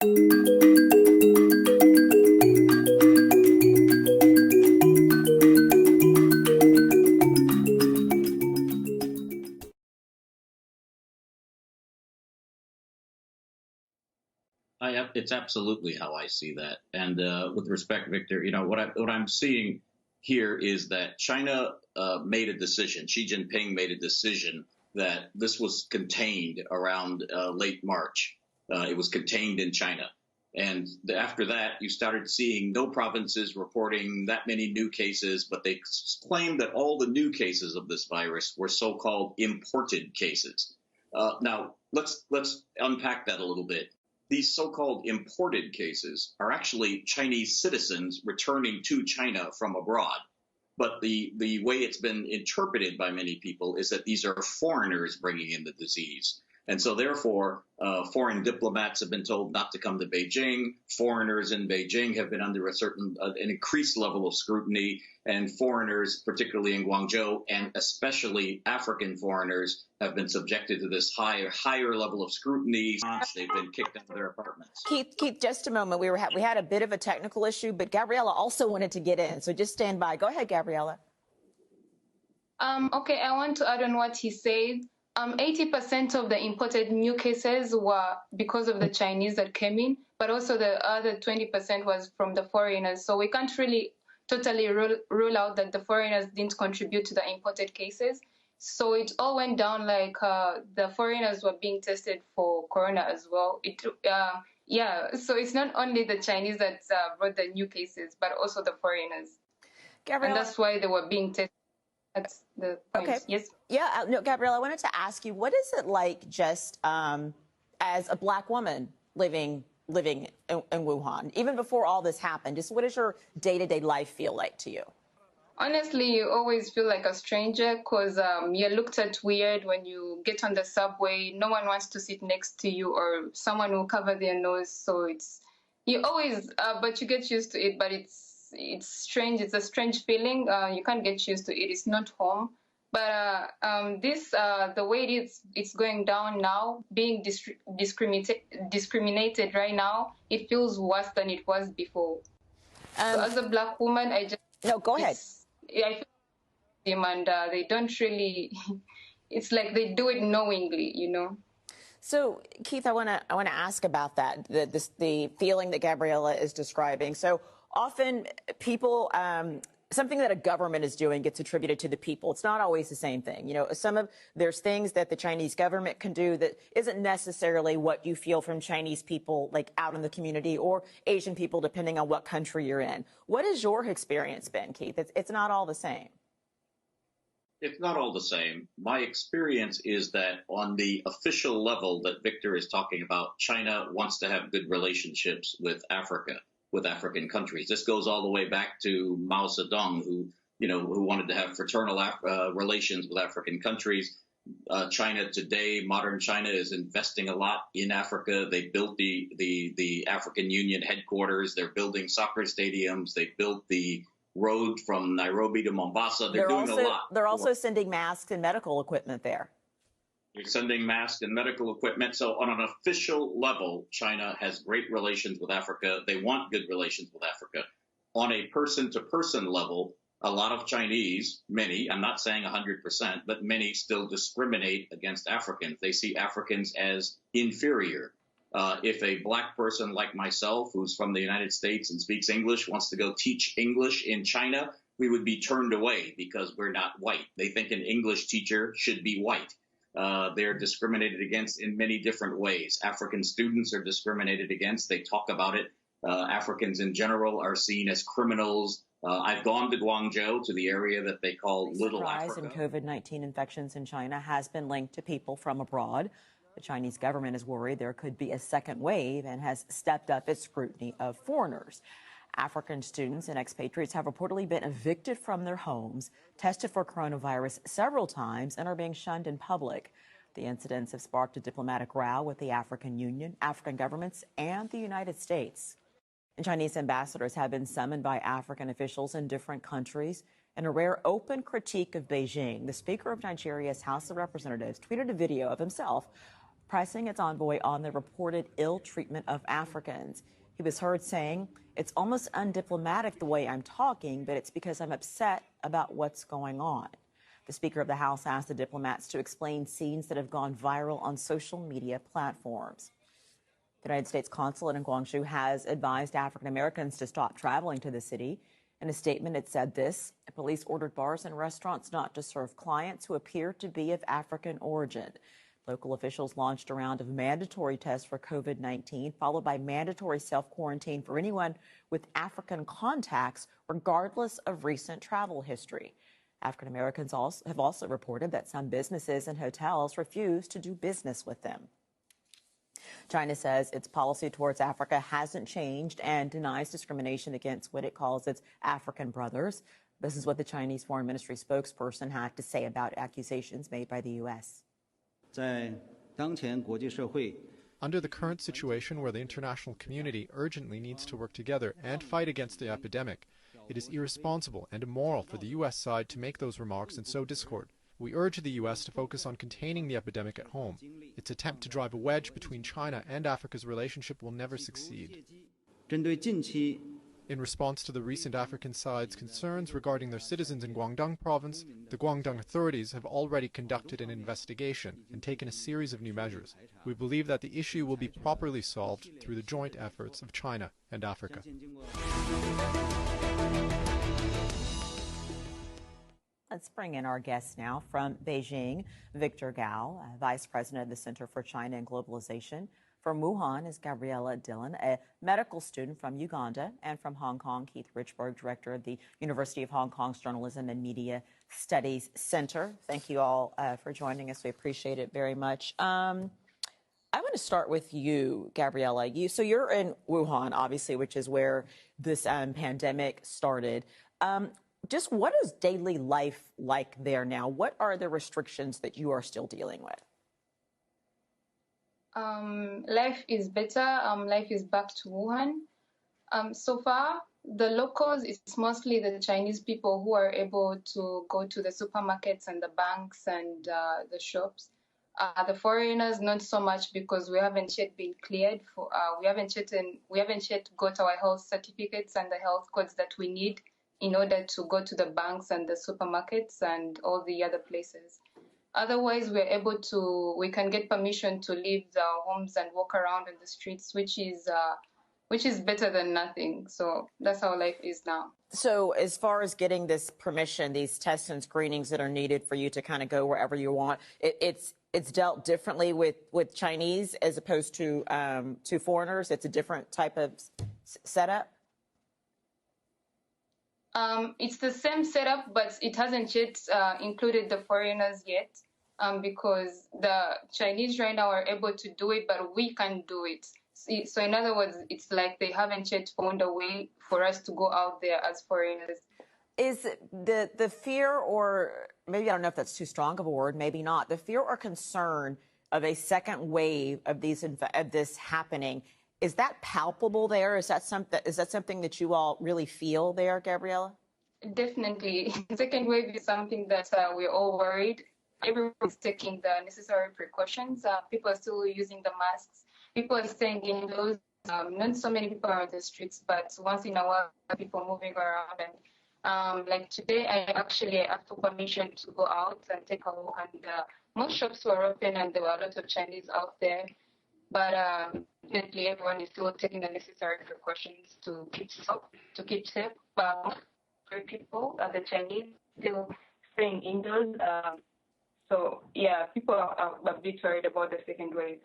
It's absolutely how I see that. And with respect, Victor, what I'm seeing here is that China made a decision. Xi Jinping made a decision that this was contained around late March. It was contained in China. And after that, you started seeing no provinces reporting that many new cases, but they claimed that all the new cases of this virus were so-called imported cases. Now, let's unpack that a little bit. These so-called imported cases are actually Chinese citizens returning to China from abroad. But the way it's been interpreted by many people is that these are foreigners bringing in the disease. And so therefore, foreign diplomats have been told not to come to Beijing. Foreigners in Beijing have been under an increased level of scrutiny. And foreigners, particularly in Guangzhou, and especially African foreigners, have been subjected to this higher level of scrutiny. They've been kicked out of their apartments. Keith, just a moment. We had a bit of a technical issue, but Gabriella also wanted to get in. So just stand by. Go ahead, Gabriella. Okay, I want to add on what he said. 80% of the imported new cases were because of the Chinese that came in, but also the other 20% was from the foreigners. So we can't really totally rule out that the foreigners didn't contribute to the imported cases. So it all went down like the foreigners were being tested for corona as well. Yeah, so it's not only the Chinese that brought the new cases, but also the foreigners. Gabriella, and that's why they were being tested. That's the point. Okay. Yes. Yeah. No, Gabriella, I wanted to ask you, what is it like just as a Black woman living in Wuhan, even before all this happened? Just what does your day-to-day life feel like to you? Honestly, you always feel like a stranger because you're looked at weird when you get on the subway. No one wants to sit next to you, or someone will cover their nose. So you always, but you get used to it. But it's strange. It's a strange feeling. You can't get used to it. It's not home. But the way it's going down now, being discriminated right now, it feels worse than it was before. So as a Black woman, go ahead. I feel them, and they don't really. It's like they do it knowingly, you know. So, Keith, I want to ask about that. The feeling that Gabriella is describing. So often, people. Something that a government is doing gets attributed to the people. It's not always the same thing. You know, there's things that the Chinese government can do that isn't necessarily what you feel from Chinese people, like out in the community, or Asian people, depending on what country you're in. What has your experience been, Keith? It's not all the same. It's not all the same. My experience is that on the official level that Victor is talking about, China wants to have good relationships with Africa, with African countries. This goes all the way back to Mao Zedong, who wanted to have fraternal relations with African countries. China today, modern China, is investing a lot in Africa. They built the African Union headquarters. They're building soccer stadiums. They built the road from Nairobi to Mombasa. They're doing a lot. They're also sending masks and medical equipment there. They're sending masks and medical equipment. So on an official level, China has great relations with Africa. They want good relations with Africa. On a person-to-person level, a lot of Chinese, many, I'm not saying 100%, but many still discriminate against Africans. They see Africans as inferior. If a Black person like myself, who's from the United States and speaks English, wants to go teach English in China, we would be turned away because we're not white. They think an English teacher should be white. They're discriminated against in many different ways. African students are discriminated against. They talk about it. Africans in general are seen as criminals. I've gone to Guangzhou, to the area that they call Little Africa. The rise in COVID-19 infections in China has been linked to people from abroad. The Chinese government is worried there could be a second wave and has stepped up its scrutiny of foreigners. African students and expatriates have reportedly been evicted from their homes, tested for coronavirus several times, and are being shunned in public. The incidents have sparked a diplomatic row with the African Union, African governments, and the United States. And Chinese ambassadors have been summoned by African officials in different countries. In a rare open critique of Beijing, the Speaker of Nigeria's House of Representatives tweeted a video of himself pressing its envoy on the reported ill treatment of Africans. He was heard saying, "It's almost undiplomatic the way I'm talking, but it's because I'm upset about what's going on." The Speaker of the House asked the diplomats to explain scenes that have gone viral on social media platforms. The United States consulate in Guangzhou has advised African Americans to stop traveling to the city. In a statement, it said this: police ordered bars and restaurants not to serve clients who appear to be of African origin. Local officials launched a round of mandatory tests for COVID-19, followed by mandatory self-quarantine for anyone with African contacts, regardless of recent travel history. African Americans have also reported that some businesses and hotels refuse to do business with them. China says its policy towards Africa hasn't changed and denies discrimination against what it calls its African brothers. This is what the Chinese Foreign Ministry spokesperson had to say about accusations made by the U.S. Under the current situation where the international community urgently needs to work together and fight against the epidemic, it is irresponsible and immoral for the U.S. side to make those remarks and sow discord. We urge the U.S. to focus on containing the epidemic at home. Its attempt to drive a wedge between China and Africa's relationship will never succeed. In response to the recent African side's concerns regarding their citizens in Guangdong province, the Guangdong authorities have already conducted an investigation and taken a series of new measures. We believe that the issue will be properly solved through the joint efforts of China and Africa. Let's bring in our guest now from Beijing, Victor Gao, Vice President of the Center for China and Globalization. From Wuhan is Gabriella Dillon, a medical student from Uganda, and from Hong Kong, Keith Richburg, Director of the University of Hong Kong's Journalism and Media Studies Center. Thank you all for joining us. We appreciate it very much. I want to start with you, Gabriella. So you're in Wuhan, obviously, which is where this pandemic started. Just what is daily life like there now? What are the restrictions that you are still dealing with? Life is better. Life is back to Wuhan. So far, the locals, it's mostly the Chinese people who are able to go to the supermarkets and the banks and the shops. The foreigners, not so much, because we haven't yet been cleared for. We haven't yet got our health certificates and the health codes that we need in order to go to the banks and the supermarkets and all the other places. Otherwise, we can get permission to leave our homes and walk around in the streets, which is better than nothing. So that's how life is now. So as far as getting this permission, these tests and screenings that are needed for you to kind of go wherever you want, it's dealt differently with Chinese as opposed to foreigners. It's a different type of setup. It's the same setup, but it hasn't yet included the foreigners yet, because the Chinese right now are able to do it, but we can't do it. So in other words, it's like they haven't yet found a way for us to go out there as foreigners. Is the fear, or maybe I don't know if that's too strong of a word, maybe not, the fear or concern of a second wave of this happening, is that palpable there? Is that something that you all really feel there, Gabriella? Definitely. Second wave is something that we're all worried. Everyone's taking the necessary precautions. People are still using the masks. People are staying indoors. Not so many people are on the streets, but once in a while, people moving around. And like today, I asked for permission to go out and take a walk. And most shops were open, and there were a lot of Chinese out there. But definitely everyone is still taking the necessary precautions to keep safe. But people, the Chinese, still staying indoors. So yeah, people are a bit worried about the second wave.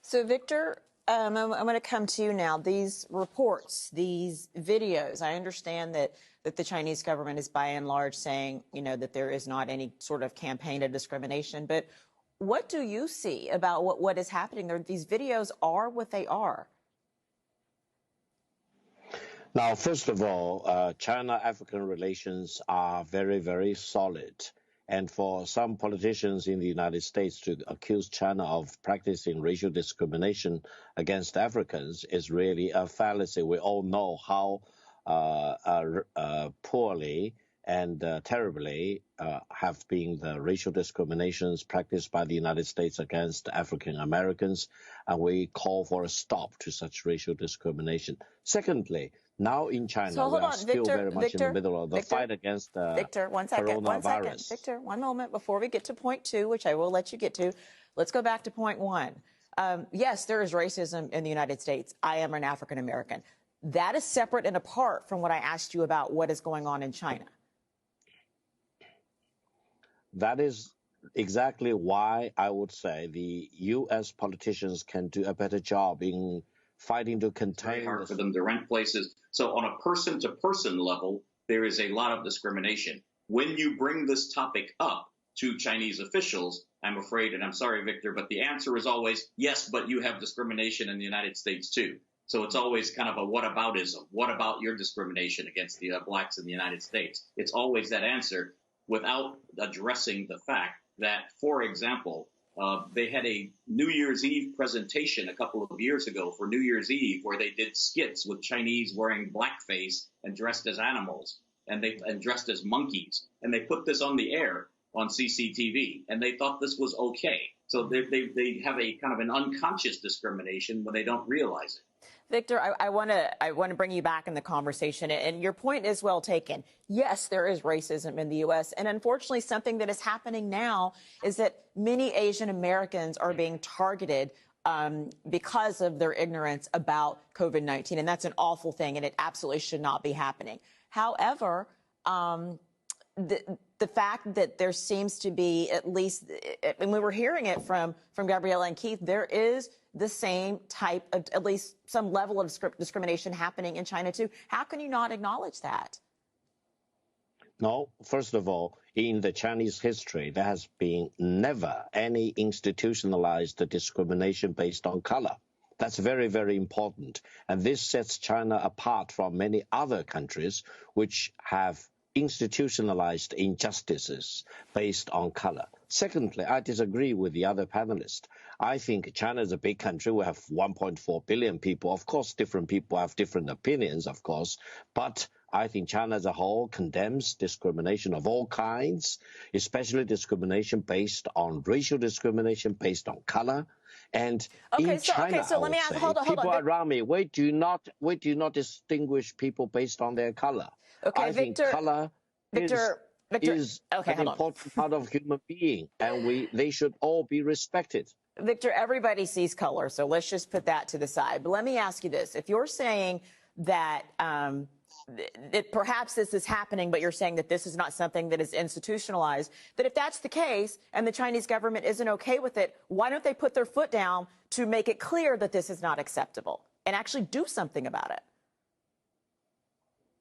So Victor, I'm going to come to you now. These reports, these videos, I understand that the Chinese government is by and large saying, that there is not any sort of campaign of discrimination, but what do you see about what is happening there? These videos are what they are. Now, first of all, China-African relations are very, very solid. And for some politicians in the United States to accuse China of practicing racial discrimination against Africans is really a fallacy. We all know how poorly and terribly have been the racial discriminations practiced by the United States against African Americans, and we call for a stop to such racial discrimination. Secondly, now in China, So we hold are on, still very much in the middle of the fight against Victor, 1 second, 1 second. coronavirus. Victor, one moment before we get to point 2, which I will let you get to. Let's go back to point 1. Yes, there is racism in the United States. I am an African American. That is separate and apart from what I asked you about what is going on in China. That is exactly why I would say the U.S. politicians can do a better job in fighting to contain. Very hard for them to rent places. So on a person-to-person level, there is a lot of discrimination. When you bring this topic up to Chinese officials, I'm afraid, and I'm sorry, Victor, but the answer is always, yes, but you have discrimination in the United States too. So it's always kind of a whataboutism. What about your discrimination against the blacks in the United States? It's always that answer, without addressing the fact that, for example, they had a New Year's Eve presentation a couple of years ago for New Year's Eve where they did skits with Chinese wearing blackface and dressed as animals and dressed as monkeys. And they put this on the air on CCTV, and they thought this was okay. So they have a kind of an unconscious discrimination when they don't realize it. Victor, I want to bring you back in the conversation, and your point is well taken. Yes, there is racism in the U.S., and unfortunately, something that is happening now is that many Asian Americans are being targeted because of their ignorance about COVID-19, and that's an awful thing, and it absolutely should not be happening. However, the fact that there seems to be, at least, and we were hearing it from Gabriella and Keith, there is the same type of, at least some level of discrimination happening in China too. How can you not acknowledge that? No, first of all, in the Chinese history, there has been never any institutionalized discrimination based on color. That's very, very important. And this sets China apart from many other countries which have institutionalized injustices based on color. Secondly, I disagree with the other panelists. I think China is a big country. We have 1.4 billion people. Of course, different people have different opinions, of course. But I think China as a whole condemns discrimination of all kinds, especially discrimination based on racial discrimination based on color. And in China, so let me ask, hold on. People around me, we do not distinguish people based on their color. Okay, I think color is an important part of human being, and they should all be respected. Victor, everybody sees color, so let's just put that to the side. But let me ask you this. If you're saying that perhaps this is happening, but you're saying that this is not something that is institutionalized, that if that's the case and the Chinese government isn't okay with it, why don't they put their foot down to make it clear that this is not acceptable and actually do something about it?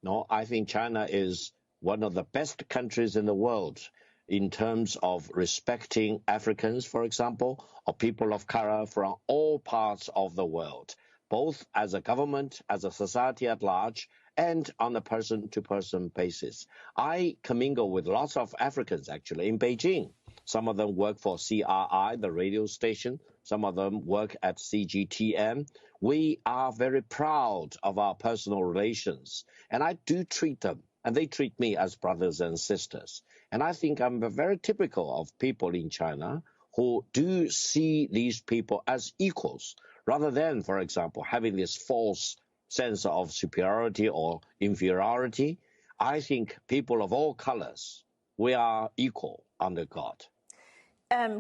No, I think China is one of the best countries in the world in terms of respecting Africans, for example, or people of color from all parts of the world, both as a government, as a society at large, and on a person-to-person basis. I commingle with lots of Africans, actually, in Beijing. Some of them work for CRI, the radio station. Some of them work at CGTN. We are very proud of our personal relations, and I do treat them, and they treat me as brothers and sisters. And I think I'm very typical of people in China who do see these people as equals, rather than, for example, having this false sense of superiority or inferiority. I think people of all colors, we are equal under God.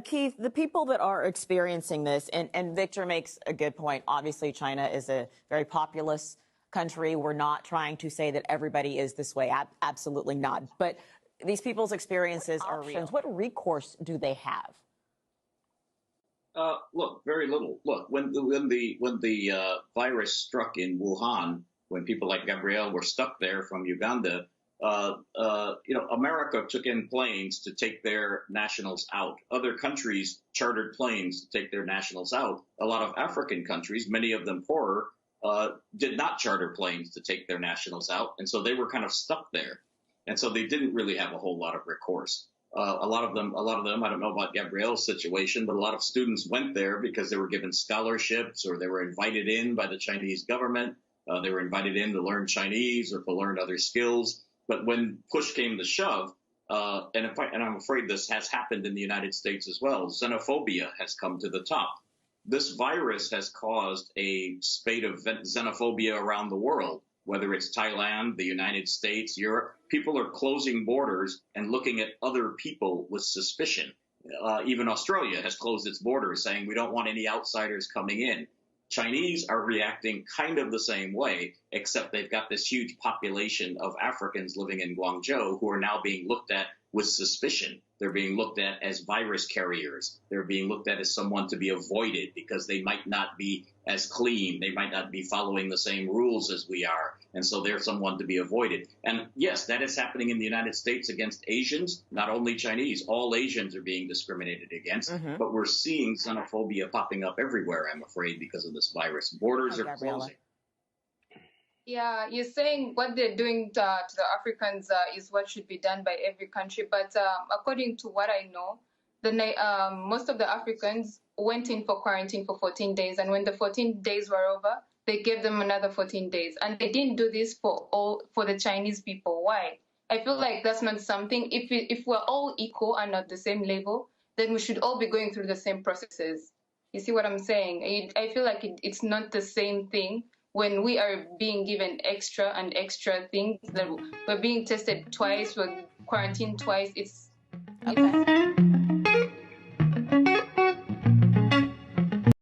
Keith, the people that are experiencing this, and Victor makes a good point. Obviously, China is a very populous country. We're not trying to say that everybody is this way. Absolutely not. But these people's experiences are real. What recourse do they have? Look, very little. Look, when the virus struck in Wuhan, when people like Gabrielle were stuck there from Uganda, America took in planes to take their nationals out. Other countries chartered planes to take their nationals out. A lot of African countries, many of them poorer, did not charter planes to take their nationals out, and so they were kind of stuck there. And so they didn't really have a whole lot of recourse. A lot of them, I don't know about Gabrielle's situation, but a lot of students went there because they were given scholarships or they were invited in by the Chinese government. They were invited in to learn Chinese or to learn other skills. But when push came to shove, and I'm afraid this has happened in the United States as well, xenophobia has come to the top. This virus has caused a spate of xenophobia around the world, whether it's Thailand, the United States, Europe. People are closing borders and looking at other people with suspicion. Even Australia has closed its borders, saying we don't want any outsiders coming in. Chinese are reacting kind of the same way, except they've got this huge population of Africans living in Guangzhou who are now being looked at with suspicion. They're being looked at as virus carriers. They're being looked at as someone to be avoided because they might not be as clean. They might not be following the same rules as we are. And so they're someone to be avoided. And yes, that is happening in the United States against Asians, not only Chinese. All Asians are being discriminated against. But we're seeing xenophobia popping up everywhere, I'm afraid, because of this virus. Borders are closing. Yeah, you're saying what they're doing to the Africans is what should be done by every country. But according to what I know, most of the Africans went in for quarantine for 14 days. And when the 14 days were over, they gave them another 14 days. And they didn't do this for the Chinese people. Why? I feel like that's not something. If we're all equal and at the same level, then we should all be going through the same processes. You see what I'm saying? I feel like it's not the same thing. When we are being given extra and extra things, that we're being tested twice, we're quarantined twice, it's okay.